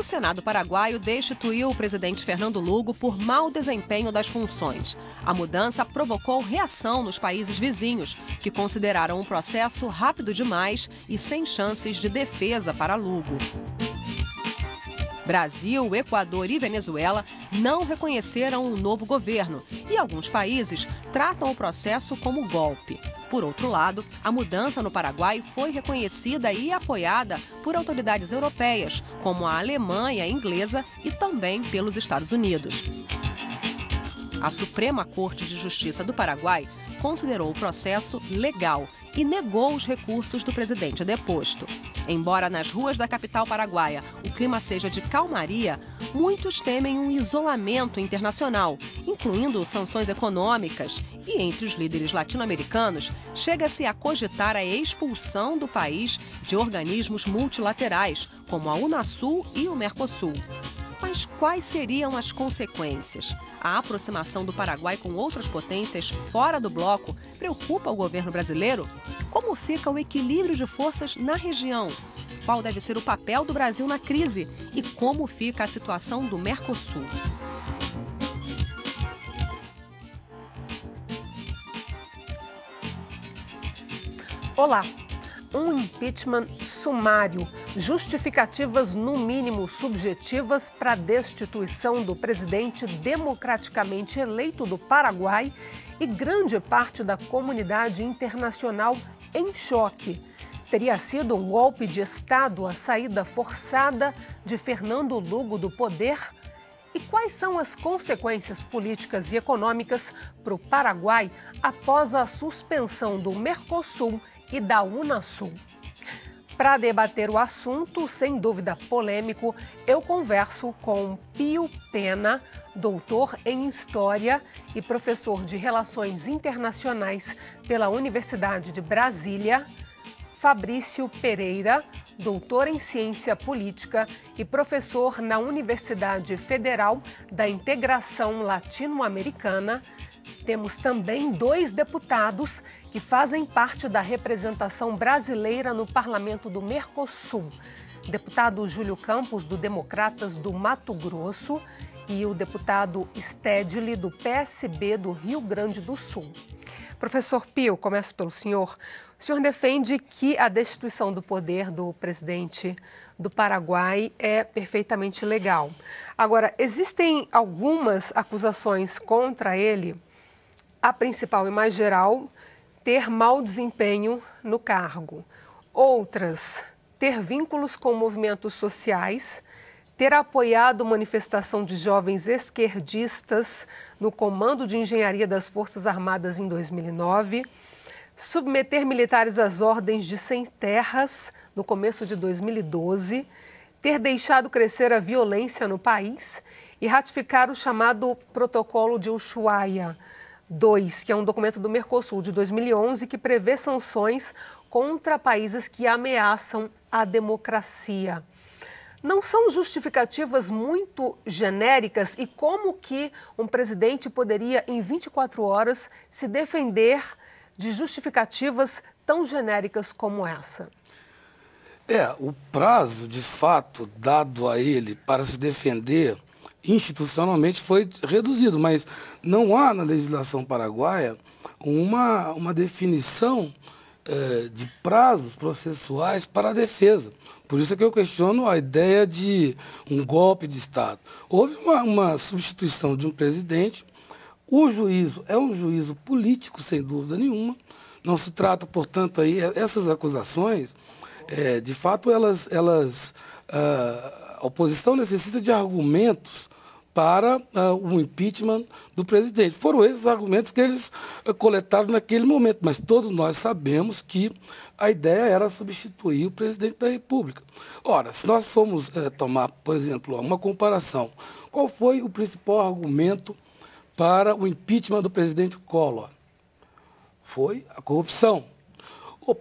Senado paraguaio destituiu o presidente Fernando Lugo por mau desempenho das funções. A mudança provocou reação nos países vizinhos, que consideraram o processo rápido demais e sem chances de defesa para Lugo. Brasil, Equador e Venezuela não reconheceram o novo governo e alguns países tratam o processo como golpe. Por outro lado, a mudança no Paraguai foi reconhecida e apoiada por autoridades europeias, como a Alemanha e a inglesa e também pelos Estados Unidos. A Suprema Corte de Justiça do Paraguai considerou o processo legal e negou os recursos do presidente deposto. Embora nas ruas da capital paraguaia o clima seja de calmaria, muitos temem um isolamento internacional, incluindo sanções econômicas, e entre os líderes latino-americanos chega-se a cogitar a expulsão do país de organismos multilaterais, como a Unasul e o Mercosul. Mas quais seriam as consequências? A aproximação do Paraguai com outras potências fora do bloco preocupa o governo brasileiro? Como fica o equilíbrio de forças na região? Qual deve ser o papel do Brasil na crise? E como fica a situação do Mercosul? Olá! Um impeachment sumário, justificativas no mínimo subjetivas para a destituição do presidente democraticamente eleito do Paraguai e grande parte da comunidade internacional em choque. Teria sido um golpe de Estado a saída forçada de Fernando Lugo do poder? E quais são as consequências políticas e econômicas para o Paraguai após a suspensão do Mercosul e da Unasul? Para debater o assunto, sem dúvida polêmico, eu converso com Pio Pena, doutor em História e professor de Relações Internacionais pela Universidade de Brasília, Fabrício Pereira, doutor em Ciência Política e professor na Universidade Federal da Integração Latino-Americana. Temos também 2 deputados que fazem parte da representação brasileira no Parlamento do Mercosul. Deputado Júlio Campos, do Democratas do Mato Grosso, e o deputado Stedley, do PSB do Rio Grande do Sul. Professor Pio, começo pelo senhor. O senhor defende que a destituição do poder do presidente do Paraguai é perfeitamente legal. Agora, existem algumas acusações contra ele. A principal e mais geral, ter mau desempenho no cargo. Outras, ter vínculos com movimentos sociais, ter apoiado manifestação de jovens esquerdistas no Comando de Engenharia das Forças Armadas em 2009, submeter militares às ordens de sem terras no começo de 2012, ter deixado crescer a violência no país e ratificar o chamado Protocolo de Ushuaia II, que é um documento do Mercosul de 2011 que prevê sanções contra países que ameaçam a democracia. Não são justificativas muito genéricas e como que um presidente poderia, em 24 horas, se defender de justificativas tão genéricas como essa? O prazo, de fato, dado a ele para se defender institucionalmente foi reduzido, mas não há na legislação paraguaia uma definição de prazos processuais para a defesa. Por isso é que eu questiono a ideia de um golpe de Estado. Houve uma substituição de um presidente, o juízo é um juízo político, sem dúvida nenhuma, não se trata, portanto, aí, essas acusações, de fato, a oposição necessita de argumentos para o impeachment do presidente. Foram esses argumentos que eles coletaram naquele momento, mas todos nós sabemos que a ideia era substituir o presidente da República. Ora, se nós formos tomar, por exemplo, uma comparação, qual foi o principal argumento para o impeachment do presidente Collor? Foi a corrupção.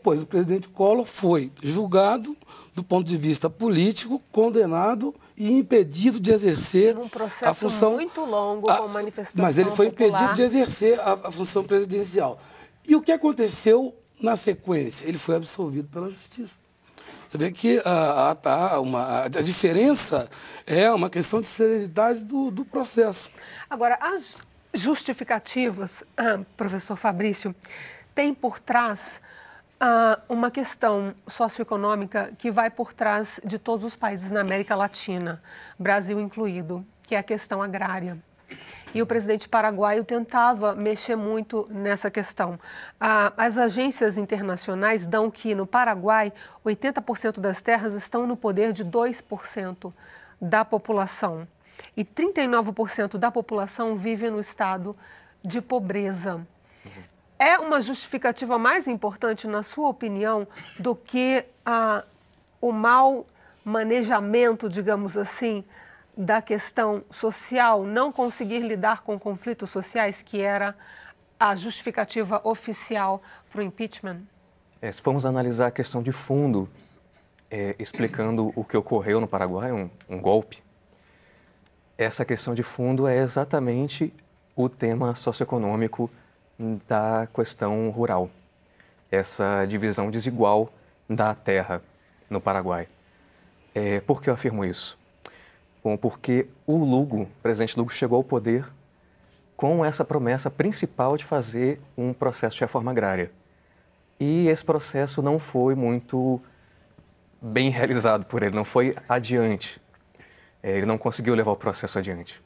Pois o presidente Collor foi julgado do ponto de vista político, condenado e impedido de exercer a função... muito longo, com manifestação Mas ele foi popular. impedido de exercer a função presidencial. E o que aconteceu na sequência? Ele foi absolvido pela justiça. Você vê que a diferença é uma questão de celeridade do processo. Agora, as justificativas, professor Fabrício, tem por trás uma questão socioeconômica que vai por trás de todos os países na América Latina, Brasil incluído, que é a questão agrária. E o presidente paraguaio tentava mexer muito nessa questão. As agências internacionais dão que no Paraguai 80% das terras estão no poder de 2% da população. E 39% da população vive no estado de pobreza. É uma justificativa mais importante, na sua opinião, do que o mau manejamento, digamos assim, da questão social, não conseguir lidar com conflitos sociais, que era a justificativa oficial para o impeachment? Se formos analisar a questão de fundo, explicando o que ocorreu no Paraguai, um golpe, essa questão de fundo é exatamente o tema socioeconômico da questão rural, essa divisão desigual da terra no Paraguai. Por que eu afirmo isso? Bom, porque o presidente Lugo chegou ao poder com essa promessa principal de fazer um processo de reforma agrária. E esse processo não foi muito bem realizado por ele, não foi adiante. Ele não conseguiu levar o processo adiante.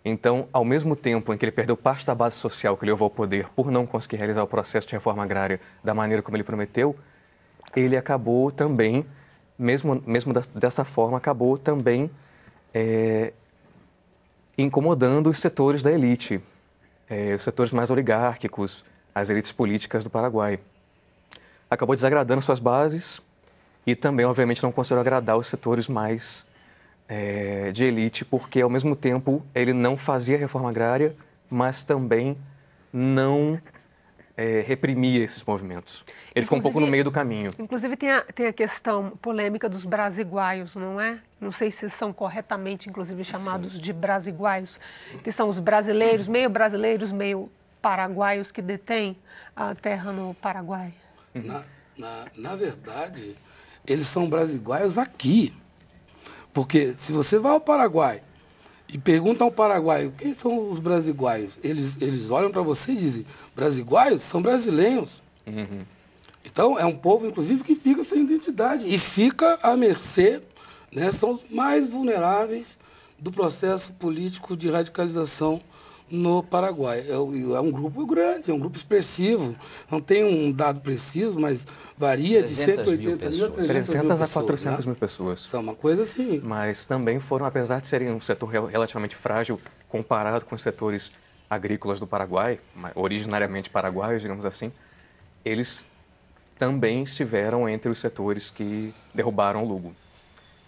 Então, ao mesmo tempo em que ele perdeu parte da base social que ele levou ao poder por não conseguir realizar o processo de reforma agrária da maneira como ele prometeu, ele acabou também, mesmo dessa forma, acabou também incomodando os setores da elite, os setores mais oligárquicos, as elites políticas do Paraguai. Acabou desagradando suas bases e também, obviamente, não conseguiu agradar os setores mais de elite, porque, ao mesmo tempo, ele não fazia reforma agrária, mas também não reprimia esses movimentos. Ele ficou um pouco no meio do caminho. Inclusive, tem a questão polêmica dos brasiguaios, não é? Não sei se são corretamente, inclusive, chamados de brasiguaios, que são os brasileiros, meio paraguaios, que detêm a terra no Paraguai. Na verdade, eles são brasiguaios aqui. Porque se você vai ao Paraguai e pergunta ao paraguaio quem são os brasiguaios, eles olham para você e dizem, brasiguaios são brasileiros. Uhum. Então, é um povo, inclusive, que fica sem identidade e fica à mercê, né, são os mais vulneráveis do processo político de radicalização no Paraguai. É um grupo grande, é um grupo expressivo. Não tem um dado preciso, mas varia de 180 mil a 300 a 400 mil pessoas. É uma coisa assim. Mas também foram, apesar de serem um setor relativamente frágil comparado com os setores agrícolas do Paraguai, originariamente paraguaios, digamos assim, eles também estiveram entre os setores que derrubaram o Lugo.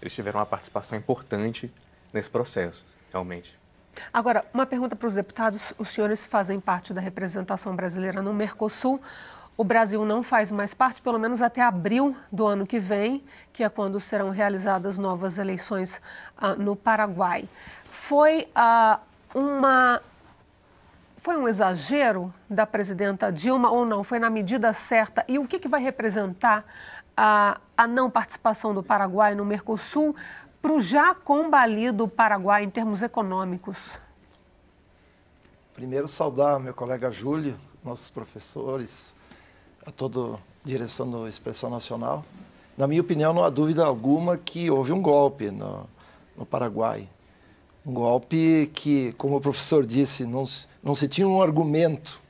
Eles tiveram uma participação importante nesse processo, realmente. Agora, uma pergunta para os deputados. Os senhores fazem parte da representação brasileira no Mercosul. O Brasil não faz mais parte, pelo menos até abril do ano que vem, que é quando serão realizadas novas eleições no Paraguai. Foi um exagero da presidenta Dilma ou não? Foi na medida certa? E o que vai representar a não participação do Paraguai no Mercosul para o já combalido Paraguai em termos econômicos? Primeiro, saudar meu colega Júlio, nossos professores, a toda a direção do Expressão Nacional. Na minha opinião, não há dúvida alguma que houve um golpe no Paraguai. Um golpe que, como o professor disse, não se tinha um argumento,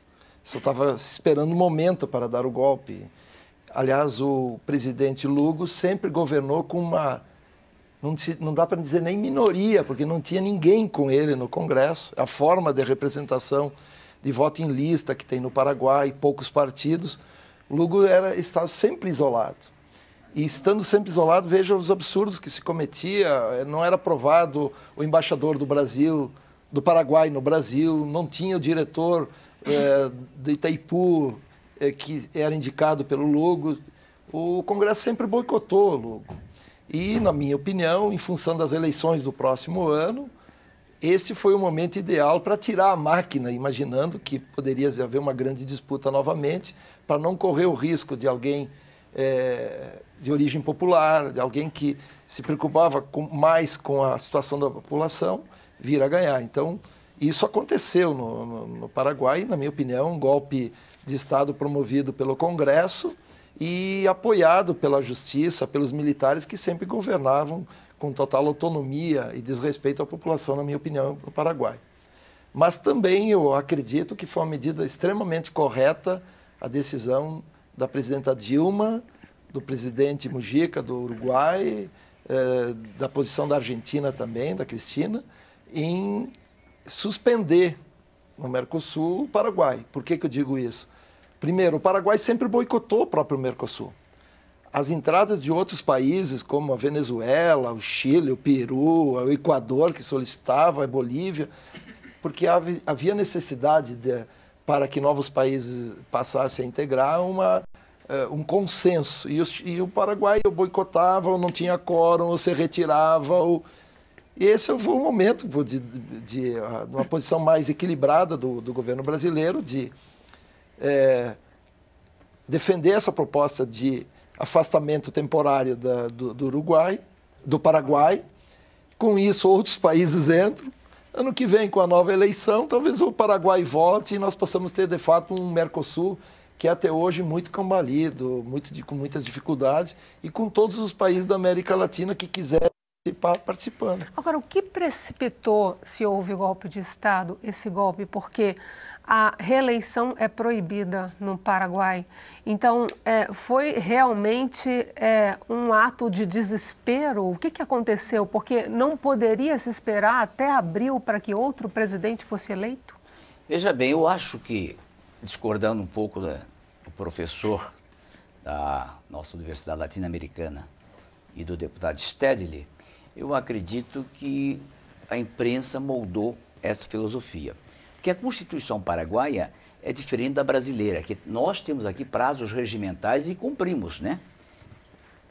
só estava esperando um momento para dar o golpe. Aliás, o presidente Lugo sempre governou com uma... Não dá para dizer nem minoria, porque não tinha ninguém com ele no Congresso. A forma de representação de voto em lista que tem no Paraguai, poucos partidos, Lugo estava sempre isolado. E estando sempre isolado, veja os absurdos que se cometia. Não era aprovado o embaixador do Paraguai no Brasil, não tinha o diretor de Itaipu, que era indicado pelo Lugo. O Congresso sempre boicotou o Lugo. E, na minha opinião, em função das eleições do próximo ano, este foi o momento ideal para tirar a máquina, imaginando que poderia haver uma grande disputa novamente, para não correr o risco de alguém de origem popular, de alguém que se preocupava mais com a situação da população, vir a ganhar. Então, isso aconteceu no Paraguai, na minha opinião, um golpe de Estado promovido pelo Congresso e apoiado pela justiça, pelos militares que sempre governavam com total autonomia e desrespeito à população, na minha opinião, no Paraguai. Mas também eu acredito que foi uma medida extremamente correta a decisão da presidenta Dilma, do presidente Mujica, do Uruguai, da posição da Argentina também, da Cristina, em suspender no Mercosul o Paraguai. Por que eu digo isso? Primeiro, o Paraguai sempre boicotou o próprio Mercosul. As entradas de outros países, como a Venezuela, o Chile, o Peru, o Equador, que solicitava, a Bolívia, porque havia necessidade para que novos países passassem a integrar um consenso. E o Paraguai boicotava, ou não tinha quórum, ou se retirava. E esse foi o momento de uma posição mais equilibrada do governo brasileiro de defender essa proposta de afastamento temporário do Paraguai. Com isso, outros países entram. Ano que vem, com a nova eleição, talvez o Paraguai volte e nós possamos ter, de fato, um Mercosul que é até hoje muito combalido, com muitas dificuldades, e com todos os países da América Latina que quiserem participando. Agora, o que precipitou, se houve golpe de Estado, esse golpe? Porque a reeleição é proibida no Paraguai. Então, foi realmente um ato de desespero? O que aconteceu? Porque não poderia se esperar até abril para que outro presidente fosse eleito? Veja bem, eu acho que, discordando um pouco do professor da nossa Universidade Latino-Americana e do deputado Stedley, eu acredito que a imprensa moldou essa filosofia. Porque a Constituição paraguaia é diferente da brasileira, que nós temos aqui prazos regimentais e cumprimos, né?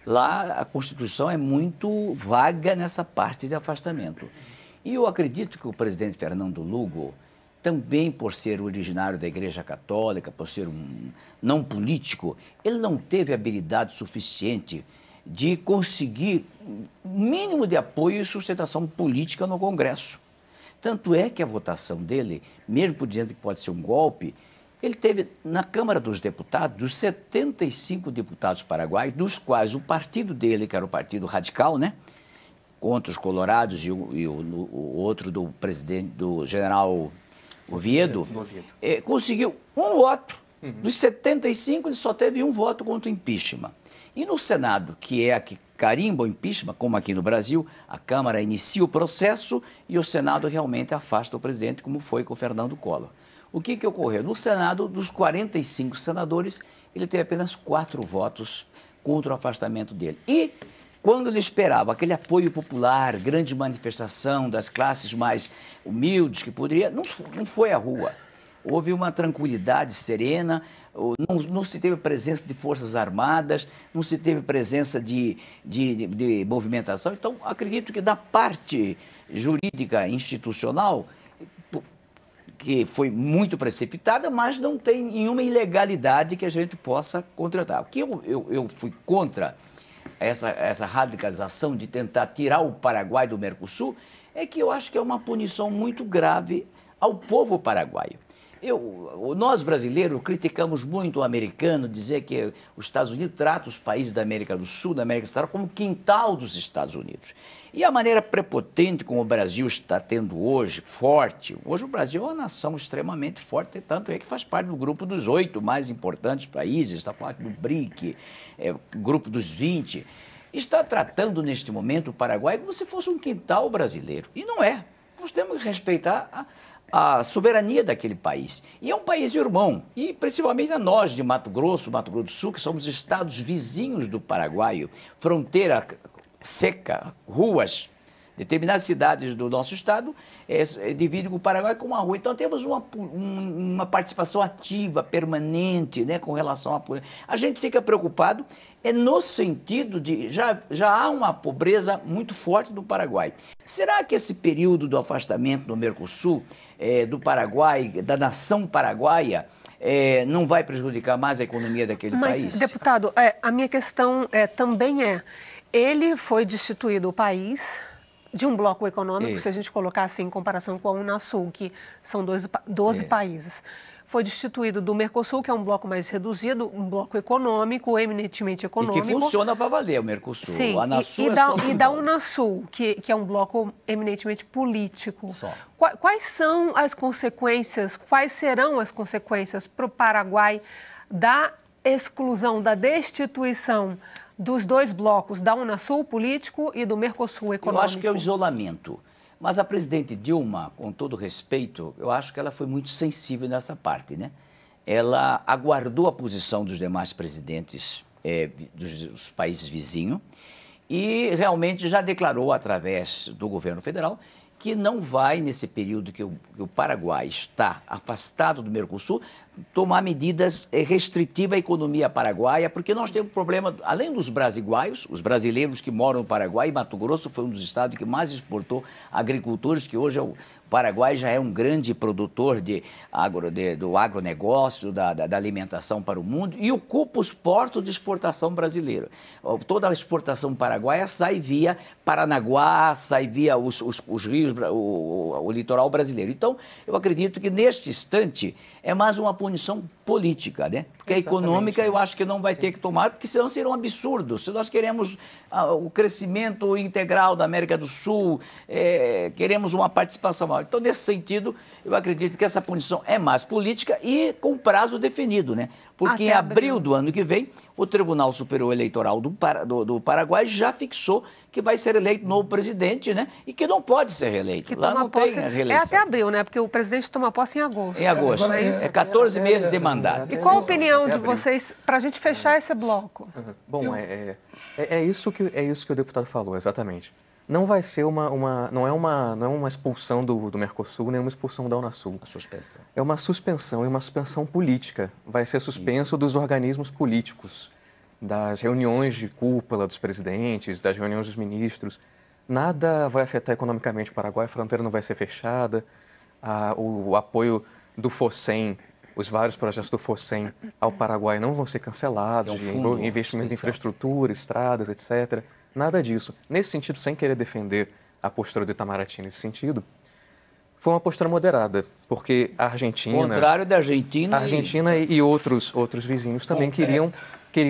Lá a Constituição é muito vaga nessa parte de afastamento. E eu acredito que o presidente Fernando Lugo, também por ser originário da Igreja Católica, por ser um não político, ele não teve habilidade suficiente de conseguir o mínimo de apoio e sustentação política no Congresso. Tanto é que a votação dele, mesmo por dizendo que pode ser um golpe, ele teve na Câmara dos Deputados, dos 75 deputados paraguaios, dos quais o partido dele, que era o Partido Radical, né, contra os colorados e o outro do presidente, do general Oviedo, conseguiu um voto. Dos 75, ele só teve um voto contra o impeachment. E no Senado, que é a que carimba o impeachment, como aqui no Brasil, a Câmara inicia o processo e o Senado realmente afasta o presidente, como foi com o Fernando Collor. O que ocorreu? No Senado, dos 45 senadores, ele teve apenas 4 votos contra o afastamento dele. E quando ele esperava aquele apoio popular, grande manifestação das classes mais humildes que poderia, não foi à rua. Houve uma tranquilidade serena, não se teve presença de forças armadas, não se teve presença de movimentação. Então, acredito que da parte jurídica institucional, que foi muito precipitada, mas não tem nenhuma ilegalidade que a gente possa contratar. O que eu fui contra essa radicalização de tentar tirar o Paraguai do Mercosul é que eu acho que é uma punição muito grave ao povo paraguaio. Nós brasileiros criticamos muito o americano, dizer que os Estados Unidos tratam os países da América do Sul, da América Central, como quintal dos Estados Unidos. E a maneira prepotente como o Brasil está tendo hoje, forte, hoje o Brasil é uma nação extremamente forte, tanto é que faz parte do grupo dos 8 mais importantes países, está falando do BRIC, grupo dos 20, está tratando neste momento o Paraguai como se fosse um quintal brasileiro. E não é. Nós temos que respeitar a soberania daquele país. E é um país irmão, e principalmente a nós de Mato Grosso do Sul, que somos estados vizinhos do Paraguai, fronteira seca, ruas, determinadas cidades do nosso estado dividem com o Paraguai com uma rua. Então temos uma participação ativa, permanente, né, com relação a... A gente fica preocupado no sentido de já há uma pobreza muito forte no Paraguai. Será que esse período do afastamento do Mercosul, do Paraguai, da nação paraguaia, não vai prejudicar mais a economia daquele país? Mas, deputado, a minha questão também ele foi destituído o país de um bloco econômico, se a gente colocar assim em comparação com a Unasul, que são 12 países. Foi destituído do Mercosul, que é um bloco mais reduzido, um bloco econômico, eminentemente econômico. E que funciona para valer o Mercosul. Sim, a Anasul e da Unasul, que é um bloco eminentemente político. Quais são as consequências, quais serão as consequências para o Paraguai da exclusão, da destituição dos dois blocos, da Unasul político e do Mercosul econômico? Eu acho que é o isolamento. Mas a presidente Dilma, com todo respeito, eu acho que ela foi muito sensível nessa parte, né? Ela aguardou a posição dos demais presidentes dos países vizinhos e realmente já declarou, através do governo federal, que não vai, nesse período que o Paraguai está afastado do Mercosul, tomar medidas restritivas à economia paraguaia, porque nós temos um problema, além dos brasiguaios, os brasileiros que moram no Paraguai, e Mato Grosso foi um dos estados que mais exportou agricultores, que hoje o Paraguai já é um grande produtor do agronegócio, da alimentação para o mundo, e ocupa os portos de exportação brasileiro. Toda a exportação paraguaia sai via Paranaguá, sai via os rios, o litoral brasileiro. Então, eu acredito que, neste instante, é mais uma punição política, né? Porque a econômica eu acho que não vai ter que tomar, porque senão seria um absurdo. Se nós queremos o crescimento integral da América do Sul, queremos uma participação maior. Então, nesse sentido, eu acredito que essa punição é mais política e com prazo definido, né? Porque em abril do ano que vem, o Tribunal Superior Eleitoral do Paraguai já fixou que vai ser eleito novo presidente, né? E que não pode ser reeleito. Lá não tem reeleição. É até abril, né? Porque o presidente toma posse em agosto. Em agosto. É 14 meses de mandato. E qual a opinião de vocês para a gente fechar esse bloco? Bom, é isso que o deputado falou, exatamente. Não vai ser não é uma expulsão do Mercosul, nem uma expulsão da Unasul. A suspensão. É uma suspensão, e uma suspensão política. Vai ser suspenso dos organismos políticos, das reuniões de cúpula dos presidentes, das reuniões dos ministros. Nada vai afetar economicamente o Paraguai, a fronteira não vai ser fechada, o apoio do FOSEM, os vários projetos do FOSEM ao Paraguai não vão ser cancelados, investimento em infraestrutura, estradas, etc. Nada disso. Nesse sentido, sem querer defender a postura do Itamaraty nesse sentido, foi uma postura moderada, porque a Argentina... Ao contrário da Argentina... A Argentina e outros vizinhos também queriam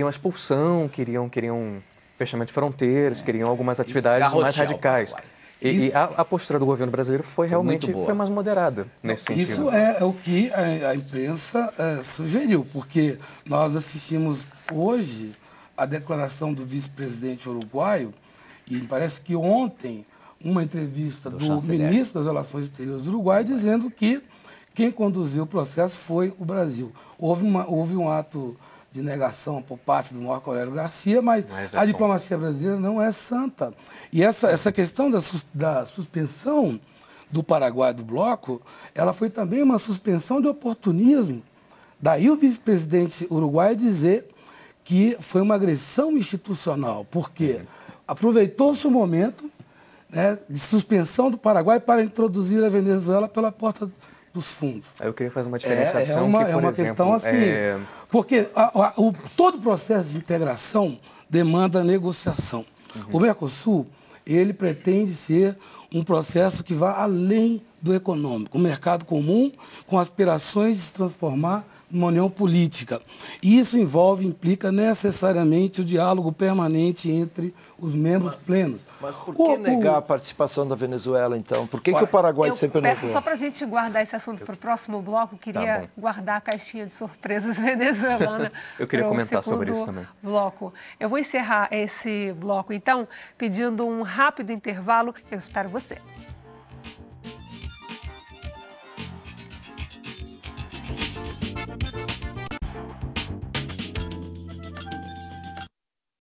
a expulsão, queriam fechamento de fronteiras, queriam algumas atividades mais radicais. E a postura do governo brasileiro foi realmente mais moderada nesse sentido. Isso é o que a imprensa sugeriu, porque nós assistimos hoje a declaração do vice-presidente uruguaio, e parece que ontem uma entrevista do ministro das Relações Exteriores do Uruguai dizendo que quem conduziu o processo foi o Brasil. Houve um ato de negação por parte do Marco Aurélio Garcia, mas a diplomacia brasileira não é santa. E essa questão da suspensão do Paraguai do bloco, ela foi também uma suspensão de oportunismo. Daí o vice-presidente uruguaio dizer que foi uma agressão institucional, porque aproveitou-se o momento, né, de suspensão do Paraguai para introduzir a Venezuela pela porta dos fundos. Eu queria fazer uma diferenciação questão assim, porque todo o processo de integração demanda negociação. O Mercosul, ele pretende ser um processo que vá além do econômico, um mercado comum com aspirações de se transformar numa união política. E isso implica necessariamente o diálogo permanente entre os membros plenos. Mas por que negar a participação da Venezuela, então? Por que o Paraguai sempre negou? Peço só para a gente guardar esse assunto para o próximo bloco, queria guardar a caixinha de surpresas venezuelana. Eu queria comentar sobre isso também. Bloco. Eu vou encerrar esse bloco, então, pedindo um rápido intervalo. Eu espero você.